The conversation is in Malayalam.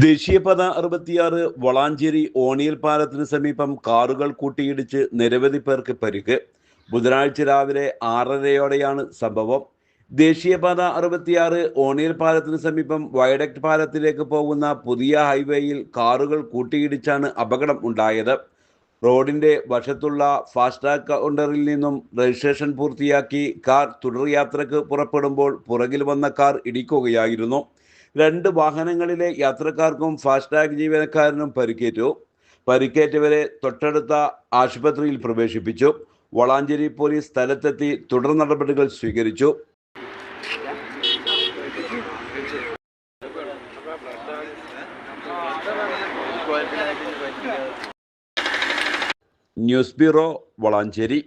ദേശീയപാത 66 വളാഞ്ചേരി ഓണിയൽ പാലത്തിന് സമീപം കാറുകൾ കൂട്ടിയിടിച്ച് നിരവധി പേർക്ക് പരിക്ക്. ബുധനാഴ്ച രാവിലെ 6:30യോടെയാണ് സംഭവം. ദേശീയപാത 66 ഓണിയൽ പാലത്തിന് സമീപം വയഡക്ട് പാലത്തിലേക്ക് പോകുന്ന പുതിയ ഹൈവേയിൽ കാറുകൾ കൂട്ടിയിടിച്ചാണ് അപകടം ഉണ്ടായത്. റോഡിന്റെ വശത്തുള്ള ഫാസ്ടാഗ് കൗണ്ടറിൽ നിന്നും രജിസ്ട്രേഷൻ പൂർത്തിയാക്കി കാർ തുടർ യാത്രക്ക് പുറപ്പെടുമ്പോൾ പുറകിൽ വന്ന കാർ ഇടിക്കുകയായിരുന്നു. രണ്ട് വാഹനങ്ങളിലെ യാത്രക്കാർക്കും ഫാസ്ടാഗ് ജീവനക്കാരനും പരിക്കേറ്റു. പരിക്കേറ്റവരെ തൊട്ടടുത്ത ആശുപത്രിയിൽ പ്രവേശിപ്പിച്ചു. വളാഞ്ചേരി പോലീസ് സ്ഥലത്തെത്തി തുടർ നടപടികൾ സ്വീകരിച്ചു. News bureau, Valanchery.